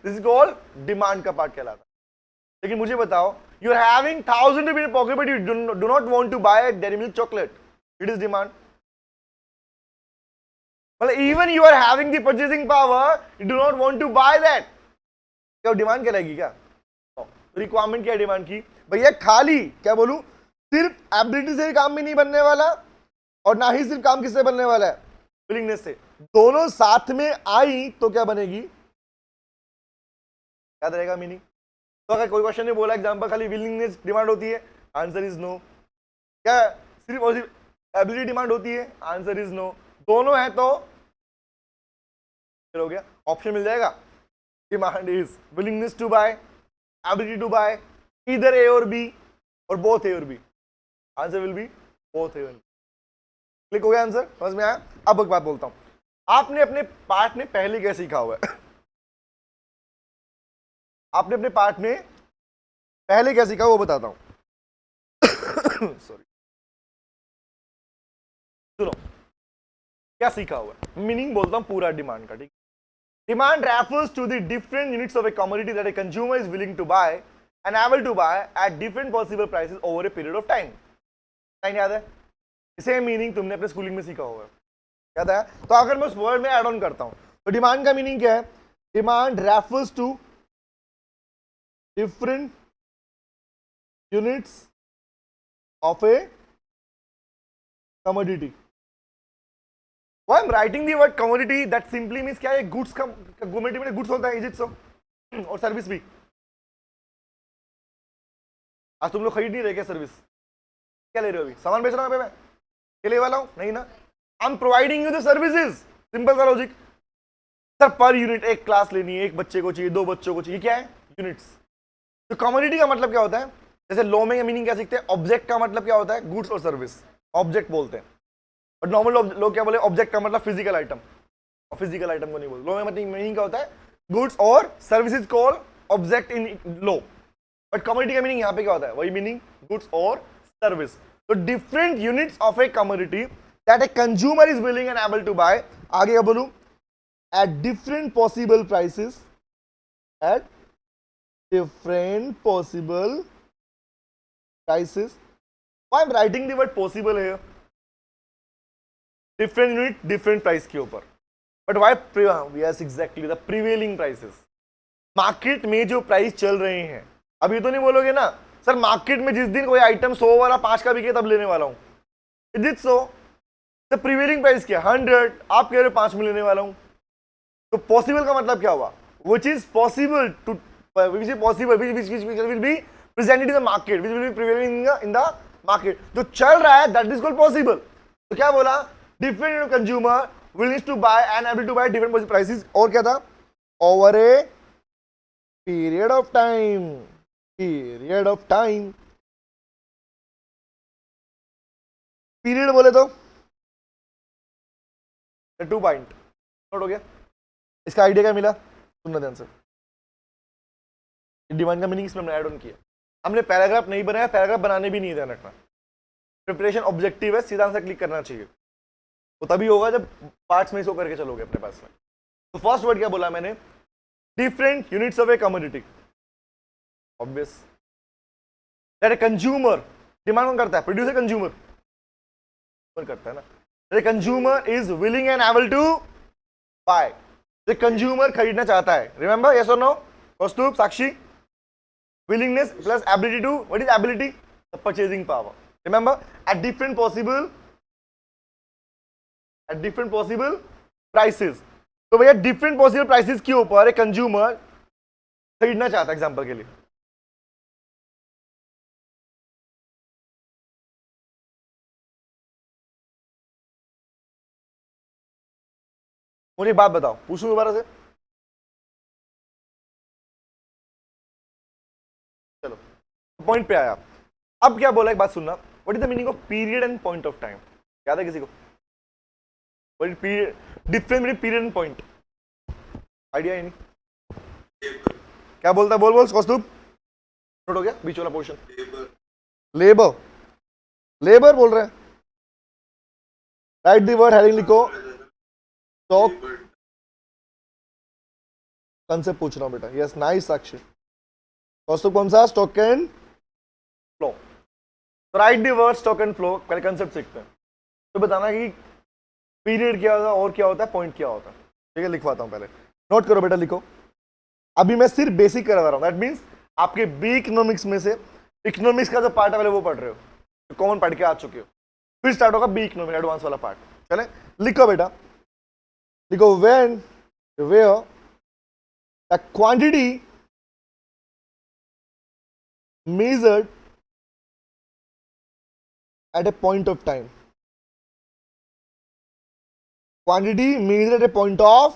This is called demand का part कहलाता है। लेकिन मुझे बताओ, you are having 1000 rupees in pocket but you do not want to buy Dairy Milk chocolate, it is demand. मतलब even you are having the purchasing power, you do not want to buy that, क्या demand कहलाएगी क्या? Requirement क्या है demand की? भैया खाली क्या बोलूं, सिर्फ एबिलिटी से काम भी नहीं बनने वाला और ना ही सिर्फ काम किससे बनने वाला है, विलिंगनेस से। दोनों साथ में आई तो क्या बनेगी, याद रहेगा मीनिंग। तो अगर कोई क्वेश्चन ने बोला एग्जांपल खाली विलिंगनेस डिमांड होती है, आंसर इज नो। क्या सिर्फ और सिर्फ एबिलिटी डिमांड होती है, आंसर इज नो। दोनों है तो हो गया, ऑप्शन मिल जाएगा। Demand is willingness to buy, ability to buy, इधर ए और बी और बोथ ए और B, answer will be both A और बी। क्लिक हो गया आंसर, समझ में आया? अब एक बात बोलता हूं, आपने अपने पार्ट में पहले क्या सीखा हुआ है? आपने अपने पार्ट में पहले क्या सीखा वो बताता हूं। सॉरी, सुनो क्या सीखा हुआ है, मीनिंग बोलता हूं पूरा डिमांड का, ठीक। Demand refers to the different units of a commodity that a consumer is willing to buy and able to buy at different possible prices over a period of time. Time याद है? इसे meaning तुमने अपने schooling में सीखा होगा, याद है? तो अगर मैं उस वर्ड में ऐड ऑन करता हूं तो डिमांड का मीनिंग क्या है? Demand refers to different units of a commodity. Why I'm writing the word commodity, that simply means क्या है, गुड्स का commodity में गुड्स होता है, इज इट सो? और सर्विस भी। आज तुम लोग खरीद नहीं रहे क्या सर्विस? क्या ले रहे हो अभी? सामान बेच रहा हूं मैं, ले वाला हूं नहीं ना, I am providing you the services. Simple सा लॉजिक। सर पर यूनिट एक क्लास लेनी है, एक बच्चे को चाहिए, 2 बच्चों को चाहिए, क्या है? यूनिट्स। तो कमोडिटी का मतलब क्या होता है? जैसे लॉ में मीनिंग क्या सीखते हैं, ऑब्जेक्ट का मतलब क्या होता है? गुड्स और सर्विस, ऑब्जेक्ट बोलते हैं। और नॉर्मल लोग क्या बोले, ऑब्जेक्ट का मतलब फिजिकल आइटम, और फिजिकल आइटम को नहीं बोलते। लॉ में मतलब मीनिंग क्या होता है? गुड्स और services call object in law. But commodity का मीनिंग यहाँ पे क्या होता है? वही मीनिंग, गुड्स और सर्विस। तो different units of a commodity that a consumer is willing and able to buy, आगे क्या बोलूं, at different possible prices, at different possible prices. Why I'm writing the word possible here? Different unit, different price के ऊपर। But why? Yes, exactly the prevailing prices. Market में जो price चल रहे हैं, अभी तो नहीं बोलोगे ना सर मार्केट में जिस दिन कोई आइटम 100 वाला 5 का बिके तब लेने वाला हूं, is it so? The prevailing price क्या? 100, आप कह रहे हो 5 में लेने वाला हूं। तो पॉसिबल का मतलब क्या हुआ? Which is possible to, which is possible, which will be presented in the market, which will be prevailing in the market. जो चल रहा है दैट इज कॉल्ड पॉसिबल। तो क्या बोला? Different consumer willing to buy and able to buy different prices, और क्या था? Over a period of time, period of time. Period बोले तो 2 पॉइंट नोट हो गया। इसका आइडिया क्या मिला? सुनना ध्यान से। डिमांड का मीनिंग इसमें हमने ऐड ऑन किया। हमने पैराग्राफ नहीं बनाया, पैराग्राफ बनाने भी नहीं, ध्यान रखना। प्रिपरेशन ऑब्जेक्टिव है, सीधा आंसर क्लिक करना चाहिए। तो तभी होगा जब पार्ट्स में इसको करके चलोगे अपने पास में। तो फर्स्ट वर्ड क्या बोला मैंने? Different units of a commodity. Obvious that a consumer, demand कौन करता है? प्रोड्यूसर, कंज्यूमर कौन करता है ना? That a consumer is willing and able to buy. The consumer खरीदना चाहता है, रिमेंबर, यस और no? Kaustubh, Sakshi, willingness plus ability to, what is ability? The purchasing power. Remember, at different possible prices. तो भैया डिफरेंट पॉसिबल प्राइसेस के ऊपर एक consumer खरीदना चाहता है, एग्जांपल के लिए। मुझे एक बात बताओ, पूछूं दोबारा से? चलो पॉइंट पे आया। अब क्या बोला, एक बात सुनना। What is the meaning of period and point of time? याद है किसी को? What is period, difference between period and point? Idea नहीं क्या बोलता? बोल बोल कौस्तुभ, नोट हो गया बीच वाला पोर्शन? लेबर, लेबर बोल रहे हैं। राइट द वर्ड हेडिंग लिखो, स्टॉक कंसेप्ट पूछ रहा हूं बेटा। यस नाइस साक्षी। दोस्तों कौन सा? Stock and flow. Right the word stock and flow. पहले कंसेप्ट सीखते हैं, तो बताना कि पीरियड क्या होता है और क्या होता है, पॉइंट क्या होता है। ठीक है, लिखवाता हूं, पहले नोट करो बेटा, लिखो। अभी मैं सिर्फ बेसिक करवा रहा हूं, दैट मीन्स आपके बी इकोनॉमिक्स में से इकोनॉमिक्स का जो पार्ट है पहले वो पढ़ रहे हो, तो कॉमन पढ़ के आ चुके हो। फिर स्टार्ट होगा बी इकोनॉमिक एडवांस वाला पार्ट। चले लिखो बेटा, लिखो when where the quantity measured at a point of time, quantity measured at a point of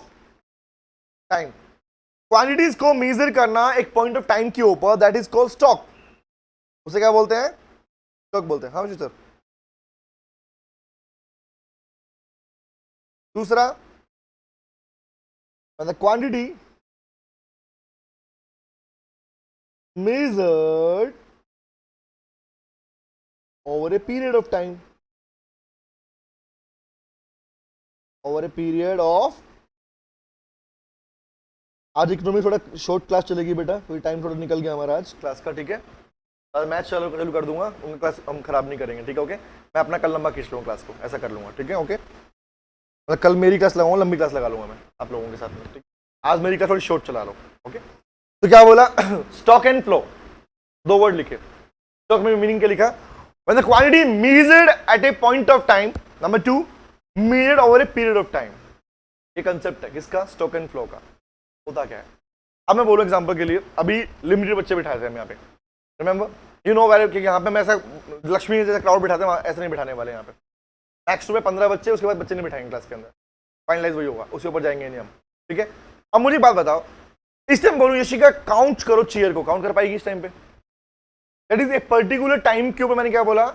time, quantities को मेजर करना एक पॉइंट ऑफ टाइम के ऊपर, दैट इज कॉल्ड स्टॉक। उसे क्या बोलते हैं? स्टॉक बोलते हैं। हाँ जी सर। दूसरा, the quantity measured over a period of time, over a period of, आज इकोनॉमी थोड़ा शॉर्ट क्लास चलेगी बेटा, क्योंकि टाइम थोड़ा निकल गया हमारा आज क्लास का। ठीक है, और मैच चालू कर दूंगा, उनका क्लास हम खराब नहीं करेंगे। ठीक है, ओके। मैं अपना कल लंबा खींच लूंगा क्लास को, ऐसा कर लूंगा। ठीक है, ओके। मतलब कल मेरी क्लास लगाऊंगा, लंबी क्लास लगा लूंगा मैं आप लोगों के साथ में। ठीक, आज मेरी क्लास थोड़ी शॉर्ट चला लो। ओके, तो क्या बोला? स्टॉक एंड फ्लो, दो वर्ड लिखे। स्टॉक में मीनिंग क्या लिखा? When the quantity measured at a point of time, number 2 measured over a period of time। ये कंसेप्ट है किसका? स्टॉक एंड फ्लो का। होता क्या है? अब मैं बोलूं एग्जांपल के लिए, अभी लिमिटेड बच्चे बिठाए थे हम यहाँ पे, रिमेंबर यू नो वेरी, कि यहाँ पे मैं ऐसा लक्ष्मी जैसा क्राउड बिठाते हैं, ऐसे नहीं बिठाने वाले यहाँ पे। नेक्स्ट में 15 बच्चे, उसके बाद बच्चे नहीं बिठाएंगे क्लास के अंदर, फाइनलाइज वही होगा, उसके ऊपर जाएंगे नहीं हम। ठीक है, अब मुझे बात बताओ, इस टाइम बोलूं यशिका काउंट करो चेयर को, काउंट कर पाएगी इस टाइम पे? That is a particular time के ऊपर मैंने क्या बोला?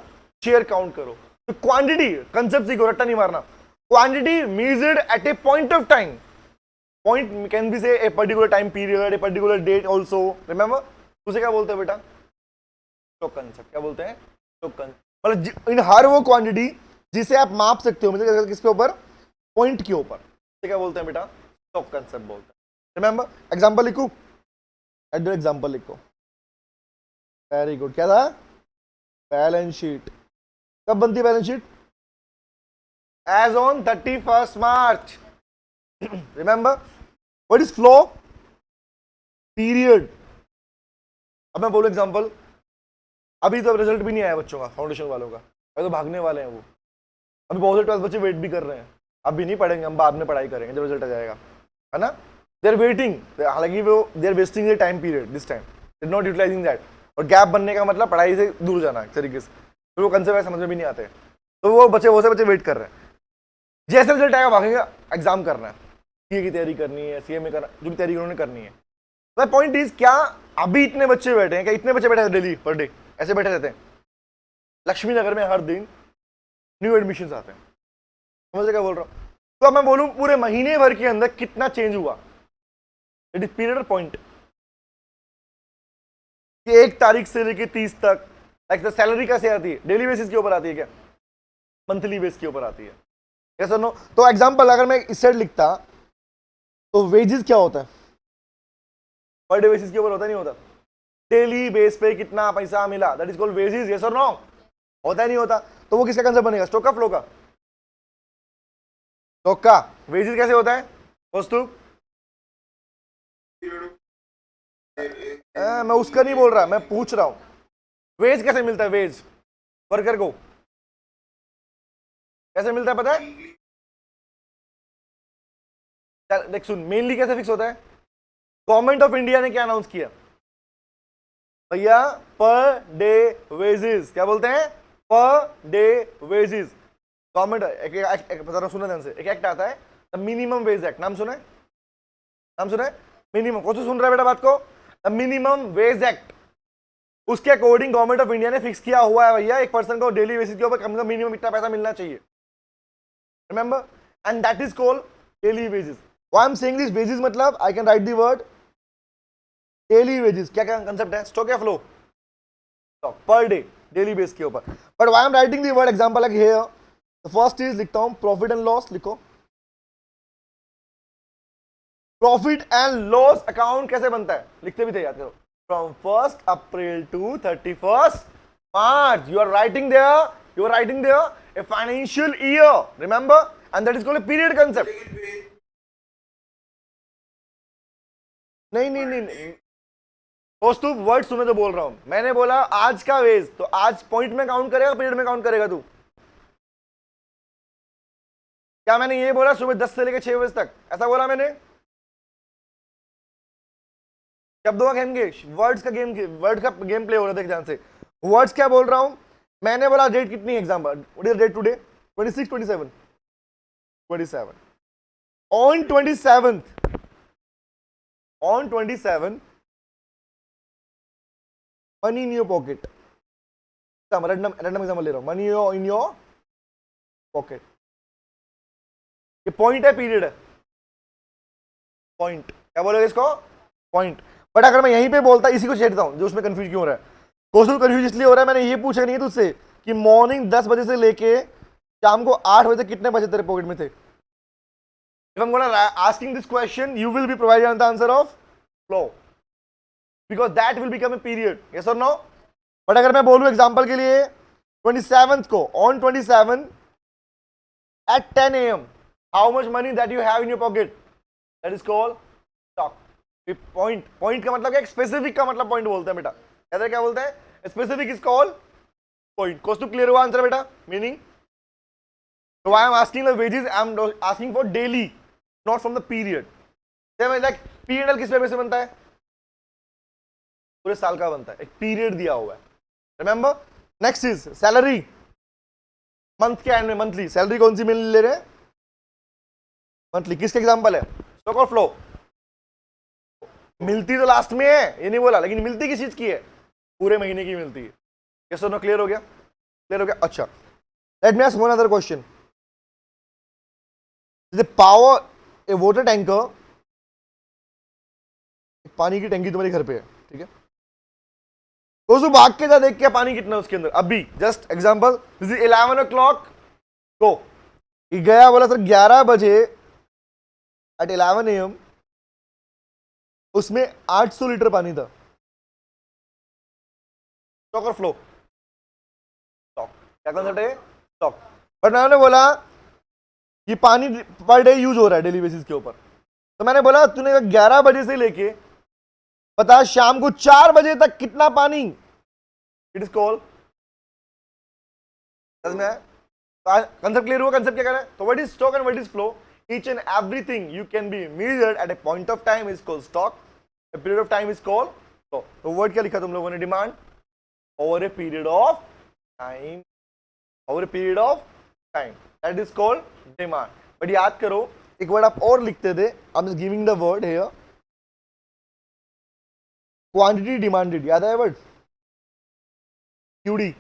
चेयर काउंट करो। तो क्वांटिटी, कंसेप्ट सीखो, रट्टा नहीं मारना। Quantity measured at a point of time, point can be say a particular time period, a particular date also, remember. उसे क्या बोलते हैं बेटा? Stock concept. क्या बोलते हैं? Stock concept. मतलब इन हर वो क्वांटिटी जिसे आप माप सकते हो, मतलब किसके ऊपर? पॉइंट के ऊपर। उसे क्या बोलते हैं बेटा? स्टॉक कंसेप्ट बोलते हैं। रिमेंबर, एग्जांपल लिखूं? एग्जांपल लिखो। Very good. क्या था? Balance sheet. कब बनती है balance sheet? As on 31 March. Remember, what is flow? Period. अब मैं बोलूं एग्जांपल, अभी तो रिजल्ट भी नहीं आया बच्चों का, फाउंडेशन वालों का, अभी तो भागने वाले हैं वो। अभी बहुत से 12th बच्चे वेट भी कर रहे हैं, अभी नहीं पढ़ेंगे, हम बाद में पढ़ाई करेंगे जब रिजल्ट आ जाएगा, है ना। दे आर वेटिंग, हालांकि वो they are wasting the time period this time, they are not utilising that. और गैप बनने का मतलब पढ़ाई से दूर जाना एक तरीके से, तो वो कंसेप्ट समझ में भी नहीं आते, तो वो से बच्चे वेट कर रहे हैं। जैसे रिजल्ट आएगा भागेंगे, एग्जाम करना है, सीए की तैयारी करनी है, सीए में करना, जो भी तैयारी उन्होंने करनी है। तो पॉइंट इज, क्या अभी इतने बच्चे बैठे हैं? क्या इतने बच्चे बैठे हैं डेली पर डे? ऐसे बैठे रहते हैं? लक्ष्मी नगर में हर दिन न्यू एडमिशंस आते हैं, समझ क्या बोल रहा हूँ? तो अब मैं बोलूं पूरे महीने भर के अंदर कितना चेंज हुआ, इट इज पीरियड पॉइंट, कि 1 तारीख से लेके 30 तक। लाइक सैलरी कैसे आती है? डेली बेसिस के ऊपर आती है क्या? मंथली बेस के ऊपर आती है? यस और नो? तो एग्जांपल अगर मैं इस साइड लिखता, तो वेजेस क्या होता है? पर डे बेसिस के ऊपर होता नहीं होता? डेली बेस पे कितना पैसा मिला, that is called wages. Yes और नो? होता नहीं होता? तो वो किसका कंसेप्ट बनेगा? स्टॉक का, फ्लो का? स्टॉक का। वेजेस कैसे होता है वस्तु? मैं उसका नहीं बोल रहा, मैं पूछ रहा हूं वेज कैसे मिलता है? वेज वर्कर को कैसे मिलता है पता है? देख सुन, मेनली कैसे फिक्स होता है? गवर्नमेंट ऑफ इंडिया ने क्या अनाउंस किया भैया? Per day wages. क्या बोलते हैं? Per day wages. गवर्नमेंट एक सुना ध्यान से, एक एक्ट आता है मिनिमम वेज एक्ट, नाम सुना है? नाम सुना है? मिनिमम, कौन सा सुन रहा है बेटा बात को? Minimum wage act. उसके अकॉर्डिंग गवर्नमेंट ऑफ इंडिया ने फिक्स किया हुआ है भैया, एक पर्सन को डेली बेसिस के ऊपर कम से कम मिनिमम इतना पैसा मिलना चाहिए, remember, and that is called daily wages. Why I am saying this wages, मतलब I can write the word daily wages. क्या क्या कंसेप्ट है? स्टॉक या flow? Stock, per day, daily base के ऊपर। But why I am writing the word example like here, the first is लिखता हूं profit and loss, लिखो profit and loss account कैसे बनता है, लिखते भी थे, याद करो, from 1st April to 31st March. You are writing there a financial year, remember, and that is called a period concept. नहीं दोस्तों, वर्ड सुने तो बोल रहा हूं, मैंने बोला आज का वेज, तो आज पॉइंट में काउंट करेगा, पीरियड में काउंट करेगा तू? क्या मैंने ये बोला सुबह 10 से लेकर 6 बजे तक, ऐसा बोला मैंने? शब्दों का गेम, वर्ड्स का गेम, वर्ड का गेम प्ले हो रहा है, देख ध्यान से। वर्ड्स क्या बोल रहा हूं मैंने, बोला डेट कितनी, example what is date today, 26, 27, 27 on 27th, on 27 money in your pocket, random example ले रहा हूं, मनी इन योर पॉकेट, ये पॉइंट है, पीरियड है, पॉइंट, क्या बोलोगे इसको, पॉइंट। बट अगर मैं यहीं पे बोलता, इसी को छेड़ता हूं, जो उसमें कंफ्यूज क्यों हो रहा है, क्वेश्चन कंफ्यूज इसलिए हो रहा है, मैंने ये पूछा नहीं है तुझसे कि मॉर्निंग 10 बजे से लेके शाम को 8 बजे तक कितने बजे तेरे पॉकेट में थे। If I'm gonna asking this question, you will be providing the answer of flow, because that will become a period, yes or no? But अगर मैं बोलूं एग्जांपल के लिए 27th को, on 27 at 10 AM, how much money that you have in your pocket, that is called stock. Point, point का मतलब क्या, specific का मतलब पॉइंट बोलते हैं बेटा, कहते हैं क्या बोलते हैं, specific is called point. Question clear हुआ आंसर बेटा, meaning, so I am asking the wages, I am asking for daily, not from the period. like P&L किस पे से बनता है, पूरे साल का बनता है, एक पीरियड दिया हुआ है, remember. Next is salary, month के एंड में मंथली सैलरी कौन सी मिल ले रहे हैं, मंथली, किसके एग्जांपल है, स्टॉक और फ्लो, मिलती तो लास्ट में है, ये नहीं बोला, लेकिन मिलती किस चीज की है, पूरे महीने की मिलती है, यस और नो, क्लियर हो गया, क्लियर हो गया। अच्छा, let me ask one other question, power a water tanker, पानी की टंकी तुम्हारे घर पे है, ठीक है, तो उसको भाग के जा, देख क्या पानी कितना है उसके अंदर अभी, just example, this is 11 o'clock को गया, बोला सर 11 बजे एट 11 AM उसमें 800 लीटर पानी था, स्टॉक और फ्लो, स्टॉक, क्या कॉन्सेप्ट है, स्टॉक। बट मैंने बोला ये पानी पर डे यूज हो रहा है डेली बेसिस के ऊपर, तो मैंने बोला तूने 11 बजे से लेके बता शाम को 4 बजे तक कितना पानी, it is called, concept clear हुआ, कंसेप्ट क्या कह रहा है, तो what is stock and what is flow, each and everything you can be measured at a point of time is called stock, a period of time is called flow. तो word क्या लिखा तुम लोगों ने, demand over a period of time, over a period of time, that is called demand. But याद करो एक word आप और लिखते थे, I am giving the word here, quantity demanded, याद है वर्ड क्यूडी,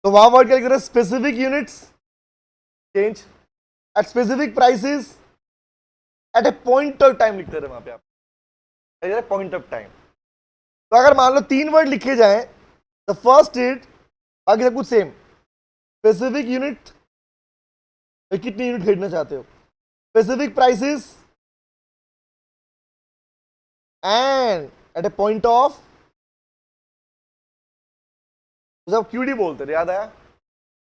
तो वहां वर्ड क्या लिख रहे, specific units change at specific prices at a point of time लिखते रहे वहां पे आप, पॉइंट ऑफ टाइम। तो अगर मान लो 3 वर्ड लिखे जाए, द फर्स्ट इज, बाकी सब कुछ सेम, स्पेसिफिक यूनिट, कितनी यूनिट खरीदना चाहते हो, specific prices and at a point of, सब क्यूडी बोलते थे, याद आया।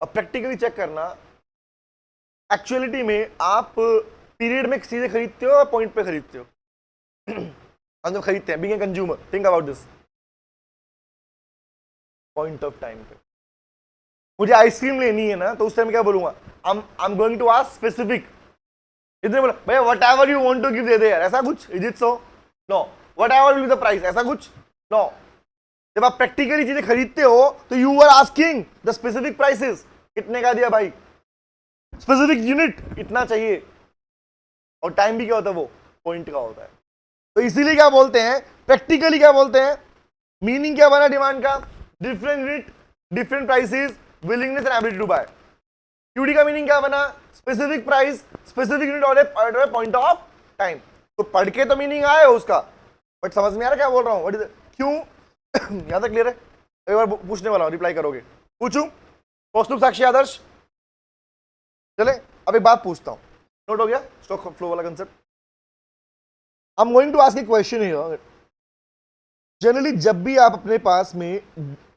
अब प्रैक्टिकली चेक करना, एक्चुअलिटी में आप पीरियड में चीजें खरीदते हो या पॉइंट पे खरीदते हो, हम जब खरीदते हैं, being a consumer, think about this, point of time पे। मुझे आइसक्रीम लेनी है ना, तो उस टाइम क्या बोलूंगा, I am going to ask specific, इतने बोला भैया whatever you want to give दे दे यार, ऐसा कुछ, is it so, no, whatever will be the price, ऐसा कुछ, नो। जब आप प्रैक्टिकली चीजें खरीदते हो तो you are asking the specific prices, कितने का दिया भाई, स्पेसिफिक यूनिट इतना चाहिए, और टाइम भी क्या होता है, वो पॉइंट का होता है। तो इसीलिए क्या बोलते हैं, प्रैक्टिकली क्या बोलते हैं, मीनिंग क्या बना डिमांड का, different unit, different prices, willingness and ability to buy. QD का मीनिंग क्या बना, स्पेसिफिक प्राइस, स्पेसिफिक यूनिट और पॉइंट ऑफ टाइम। तो पढ़ के तो मीनिंग आया उसका, बट समझ में आ रहा क्या बोल रहा हूं, क्यों यहां तक क्लियर है। एक बार पूछने वाला हूं, रिप्लाई करोगे, पूछूं, कौस्तुभ, साक्षी, आदर्श, चले। अब एक बात पूछता हूं, नोट हो गया स्टॉक फ्लो वाला concept, I am going to ask a question here. Generally जब भी आप अपने पास में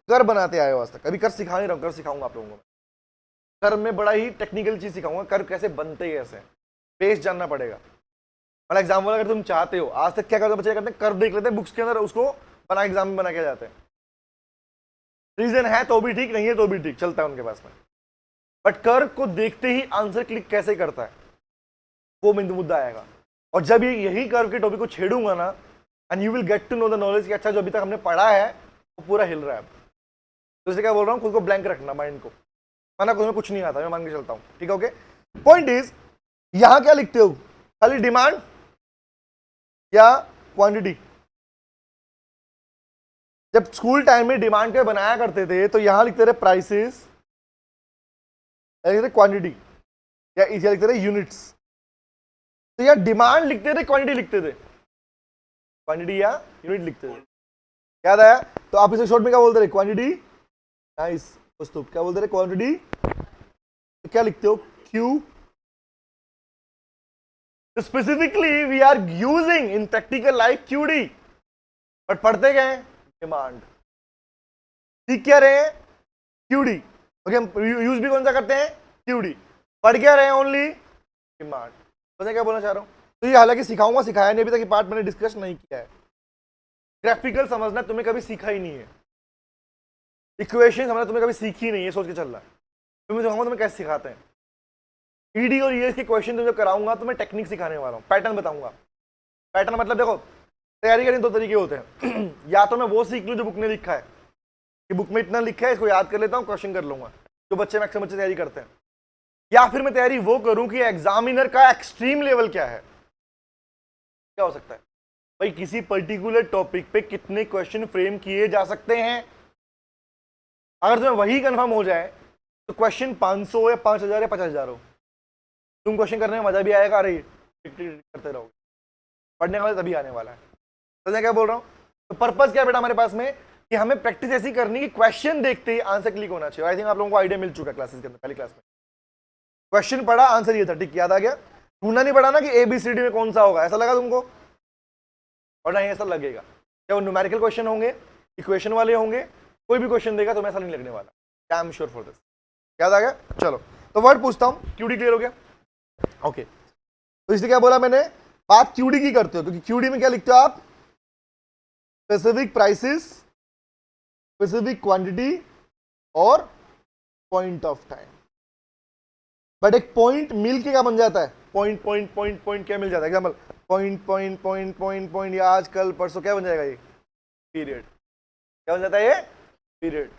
कर बनाते आए हो आज तक, अभी कर सिखा नहीं रहा हूं, कर सिखाऊंगा आप लोगों को। कर में बड़ा ही टेक्निकल चीज सिखाऊंगा, कर कैसे बनते हैं, कैसे बेस जानना पड़ेगा। फॉर एग्जाम्पल अगर तुम चाहते हो, आज तक क्या करते बच्चे करते हैं, कर देख लेते हैं बुक्स के अंदर, उसको बना एग्जाम में बना के जाते हैं। रीजन है तो भी ठीक, नहीं है तो भी ठीक, चलता है उनके पास में। बट कर को देखते ही आंसर क्लिक कैसे करता है, वो बिंदु मुद्दा आएगा। और जब ये यही कर्व के टॉपिक को छेड़ूंगा ना, and you will get to know the knowledge कि अच्छा जो अभी तक हमने पढ़ा है वो पूरा हिल रहा है। तो इसलिए क्या बोल रहा हूँ, खुद को ब्लैंक रखना, माइंड को, माना तुम्हें कुछ नहीं आता, मैं मान के चलता हूँ, ठीक है, ओके। पॉइंट इज, यहां क्या लिखते हो, खाली डिमांड या क्वांटिटी? जब स्कूल टाइम में डिमांड के बनाया करते थे तो यहां लिखते थे प्राइसेस, लिखते क्वांटिटी, या इसे लिखते थे यूनिट्स। तो या डिमांड लिखते थे, क्वांटिटी लिखते थे, क्वांटिटी या यूनिट लिखते थे, याद आया? तो आप इसे शॉर्ट में क्या बोलते रहे, क्वांटिटी। नाइस दोस्तों, क्या बोलते रहे, क्वांटिटी। तो क्या लिखते हो, Q. Specifically we are using in practical life QD, but पढ़ते क्या है, डिमांड। सीख क्या रहे हैं, क्यूडी, ओके। हम यूज भी कौन सा करते हैं, क्यूडी। पढ़ क्या रहे हैं, ओनली डिमांड। पता क्या बोलना चाह रहा हूं? तो ये हालांकि सिखाऊंगा, सिखाया नहीं अभी तक, ये पार्ट मैंने डिस्कस नहीं किया है। ग्राफिकल समझना तुमने कभी सीखा ही नहीं है, इक्वेशन समझना तुमने कभी सीखी नहीं है, सोच के चल रहा है। तो मैं दिखाऊंगा तुम्हें कैसे सिखाते हैं। ईडी और ईएस के क्वेश्चन तुम जब कराऊंगा तो मैं टेक्निक सिखाने वाला हूँ, पैटर्न बताऊंगा। पैटर्न मतलब देखो, तैयारी करने दो तरीके होते हैं या तो मैं वो सीख लूँ जो बुक ने लिखा है, कि बुक में इतना लिखा है, इसको याद कर लेता हूँ, क्वेश्चन कर लूंगा, जो बच्चे मैक्सिमम बच्चे तैयारी करते हैं। या फिर मैं तैयारी वो करूं कि एग्जामिनर का एक्सट्रीम लेवल क्या है। क्या हो सकता है भाई, किसी पर्टिकुलर टॉपिक पे कितने क्वेश्चन फ्रेम किए जा सकते हैं, अगर तुम्हें वही कंफर्म हो जाए तो क्वेश्चन 500 या 5000 या 50,000 हो, तुम क्वेश्चन करने में मजा भी आएगा, अरे करते रहोगे, पढ़ने वाले तभी आने वाला है। तो मैं क्या बोल रहा हूँ, तो पर्पस क्या है बेटा हमारे पास में, कि हमें प्रैक्टिस ऐसी करनी कि क्वेश्चन देखते ही आंसर क्लिक होना चाहिए। आई थिंक आप लोगों को आइडिया मिल चुका है क्लासेस के अंदर, पहली क्लास में क्वेश्चन पढ़ा, आंसर ये था, ठीक, याद आ गया। ढूंढना नहीं पड़ा ना कि ABCD में कौन सा होगा, ऐसा लगा तुमको, और नहीं ऐसा लगेगा। क्या वो न्यूमेरिकल क्वेश्चन होंगे, इक्वेशन वाले होंगे, कोई भी क्वेश्चन देगा तो ऐसा नहीं लगने वाला। I am sure for this. याद आ गया? चलो, तो वर्ड पूछता हूं, क्यूडी क्लियर हो गया, ओके। तो इसलिए क्या बोला मैंने, बात क्यूडी की करते हो, क्योंकि क्यूडी में क्या लिखते हो आप, स्पेसिफिक प्राइसेस, स्पेसिफिक क्वांटिटी और पॉइंट ऑफ टाइम। बट एक पॉइंट मिल के क्या बन जाता है, पॉइंट पॉइंट पॉइंट पॉइंट क्या मिल जाता है, example point point point point point, या आज कल परसों क्या बन जाएगा, ये पीरियड। क्या बन जाता है, ये पीरियड।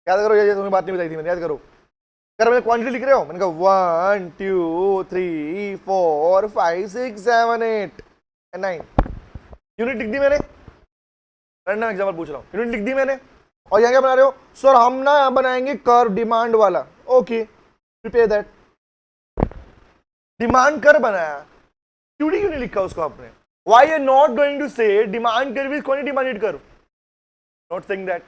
याद करो, ये तुम्हें बात नहीं बताई थी मैंने, याद करो। अगर मैंने क्वांटिटी लिख रहे हो, मैंने कहा 1 2 3 4 5 6 7 8 9, यूनिट लिख दी मैंने, रैंडम एग्जांपल पूछ रहा हूँ, यूनिट लिख दी मैंने। और यहाँ क्या बना रहे हो, सर हम ना यहाँ बनाएंगे कर्व डिमांड वाला, ओके प्रिपेयर दैट। डिमांड कर बनाया, क्यूडी क्यों नहीं लिखा उसको आपने? Why you not going to say demand curve is quantity demanded curve? Not saying that.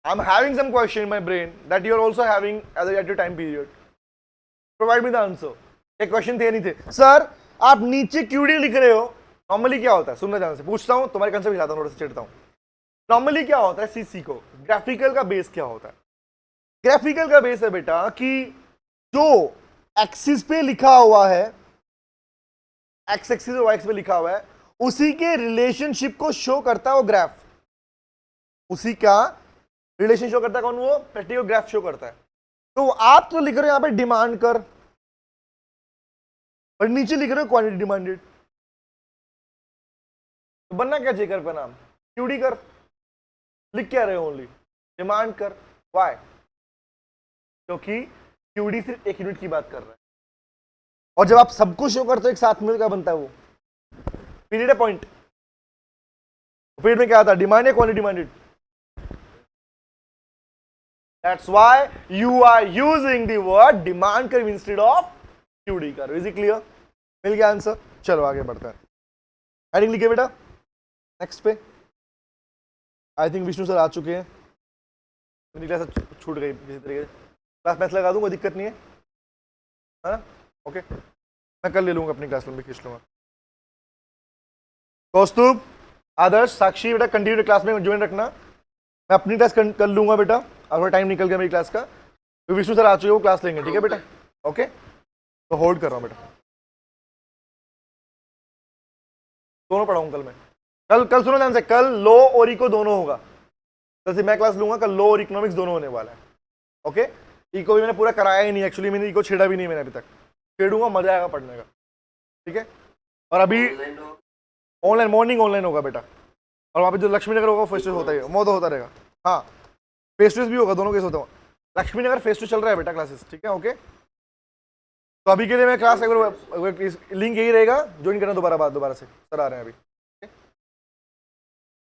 I am having some question in my brain that you are also having at your time period, provide me the answer. ये question थे नहीं थे, sir आप नीचे QD लिख रहे हो, normally क्या होता है, सुनना ध्यान से, पूछता हूं तुम्हारे कंसेप्ट हिलाता हूं, थोड़ा सा चिढ़ता हूं। नॉर्मली क्या होता है, सीसी को ग्राफिकल का बेस क्या होता है? ग्राफिकल का बेस है बेटा कि जो एक्सिस पे लिखा हुआ है, एक्स एक्सिस और वाई एक्सिस पे लिखा हुआ है, उसी के रिलेशनशिप को शो करता है वो ग्राफ, उसी का रिलेशन शो करता है कौन, वो प्रैक्टिकल ग्राफ शो करता है। तो आप तो लिख रहे हो यहां पे डिमांड कर, और नीचे लिख रहे हो क्वांटिटी डिमांडेड, तो बनना क्या चाहिए कर का नाम, क्यूडी कर। लिख क्या रहे हो, ओनली डिमांड कर। वाई? क्योंकि क्यूडी सिर्फ एक यूनिट की बात कर रहा है, और जब आप सबको शो करते हो एक साथ में, क्या बनता है वो पीरियड है, पॉइंट। पीरियड में क्या आता है, डिमांड है quantity demanded. That's why you are using the word demand curve instead of QD curve. Is it clear? मिल गया आंसर? चलो आगे बढ़ते हैं। हेडिंग लिखिए बेटा नेक्स्ट पे। आई थिंक विष्णु सर आ चुके हैं, मेरी क्लास छूट गई किसी तरीके से, क्लास मैच लगा दूं, कोई दिक्कत नहीं है ना, ओके। मैं कल ले लूंगा अपनी क्लास में, खींच लूंगा। कौस्तुभ, आदर्श, साक्षी, बेटा कंटिन्यू क्लास में ज्वाइन रखना। मैं अपनी क्लास कर लूंगा बेटा, अगर टाइम निकल गया मेरी क्लास का, तो विष्णु सर आ चुके, वो क्लास लेंगे, ठीक है बेटा। ओके, तो होल्ड कर रहा हूँ बेटा, दोनों पढ़ाऊंगा कल मैं। कल सुनो ध्यान से, कल लो और इको दोनों होगा। कल से मैं क्लास लूंगा, कल लो और इकोनॉमिक्स दोनों होने वाला है। ओके, इको भी मैंने पूरा कराया ही नहीं, एक्चुअली मैंने इको छेड़ा भी नहीं मैंने अभी तक, छेड़ूंगा, मजा आएगा पढ़ने का, ठीक है। और अभी ऑनलाइन, मॉर्निंग ऑनलाइन होगा बेटा, और वहाँ पे जो लक्ष्मी नगर होगा फेस टू होता है, वो तो होता रहेगा। हाँ, फेस टू भी होगा, दोनों केस होता है। लक्ष्मी नगर फेस टू चल रहा है बेटा क्लासेस, ठीक है। ओके, तो अभी के लिए मैं क्लास एक बार लिंक यही रहेगा, ज्वाइन करना दोबारा से, सर आ रहे हैं अभी।